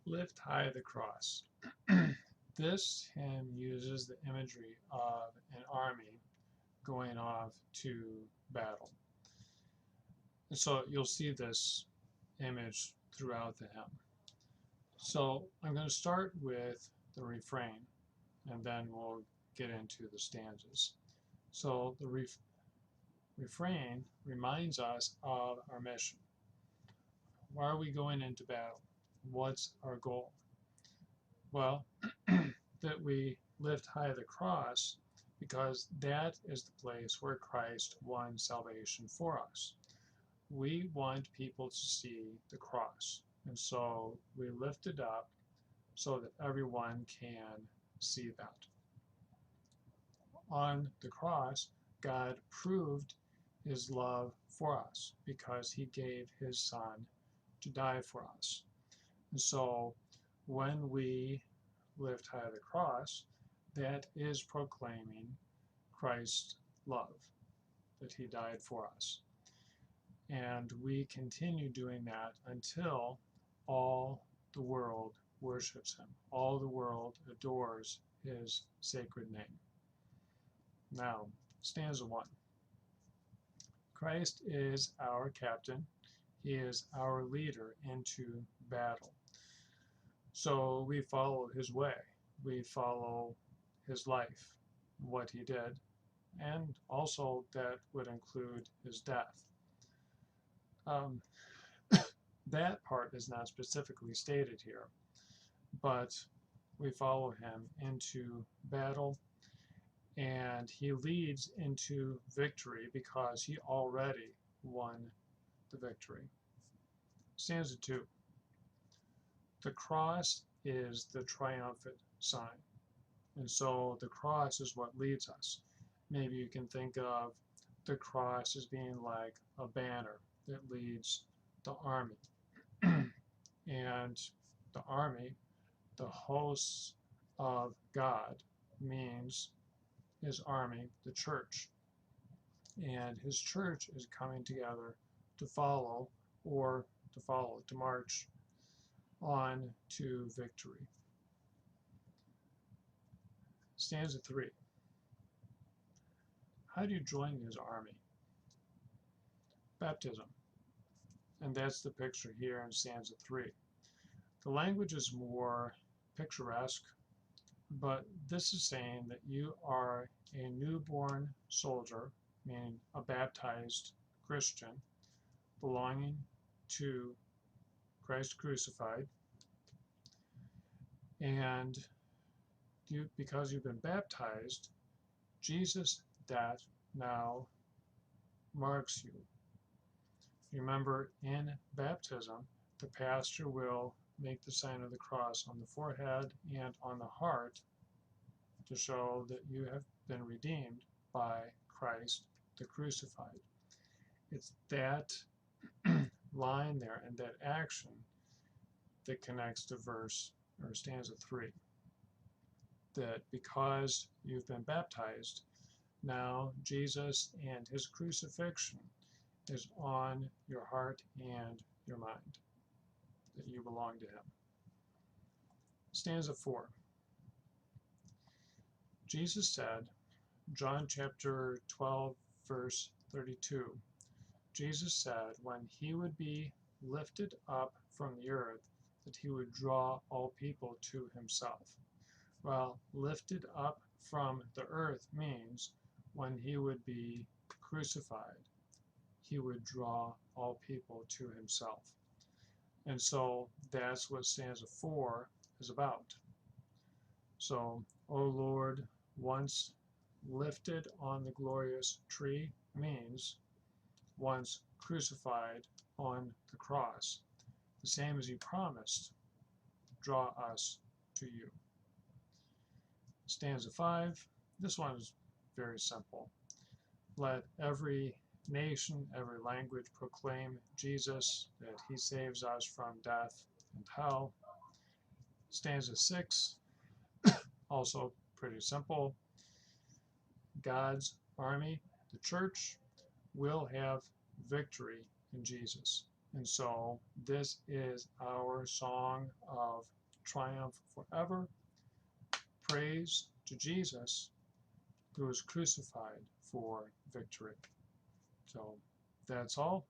Lift high the cross. This hymn uses the imagery of an army going off to battle. And so you'll see this image throughout the hymn. So I'm going to start with the refrain, and then we'll get into the stanzas. So the refrain reminds us of our mission. Why are we going into battle? What's our goal? Well, that we lift high the cross because that is the place where Christ won salvation for us. We want people to see the cross, and so we lift it up so that everyone can see that. On the cross, God proved his love for us because he gave his son to die for us. And so when we lift high the cross, that is proclaiming Christ's love, that he died for us. And we continue doing that until all the world worships him. All the world adores his sacred name. Now, stanza 1. Christ is our captain. He is our leader into battle. So we follow his way. We follow his life, what he did, and also that would include his death. That part is not specifically stated here, but we follow him into battle, and he leads into victory because he already won the victory. Stanza 2. The cross is the triumphant sign, and so the cross is what leads us. Maybe you can think of the cross as being like a banner that leads the army. And the army, the hosts of God, means his army, the church. And his church is coming together to follow, to march on to victory. Stanza 3. How do you join his army? Baptism. And that's the picture here in stanza 3. The language is more picturesque, but this is saying that you are a newborn soldier, meaning a baptized Christian, belonging to Christ crucified, and because you've been baptized, Jesus' death now marks you. Remember, in baptism, the pastor will make the sign of the cross on the forehead and on the heart to show that you have been redeemed by Christ the crucified. It's that line there and that action that connects to verse or stanza 3. That because you've been baptized, now Jesus and his crucifixion is on your heart and your mind, that you belong to him. Stanza 4. Jesus said, John chapter 12, verse 32, Jesus said when he would be lifted up from the earth, that he would draw all people to himself. Well, lifted up from the earth means when he would be crucified, he would draw all people to himself. And so that's what stanza 4 is about. So, O Lord, once lifted on the glorious tree means once crucified on the cross, the same as you promised, draw us to you. Stanza 5, this one is very simple. Let every nation, every language proclaim Jesus, that he saves us from death and hell. Stanza 6, also pretty simple. God's army, the church, will have victory in Jesus. And so this is our song of triumph forever. Praise to Jesus, who was crucified for victory. So that's all.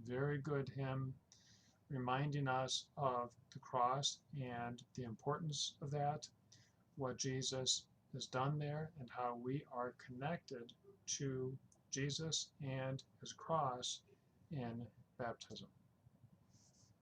Very good hymn, reminding us of the cross and the importance of that, what Jesus has done there, and how we are connected to Jesus and his cross in baptism.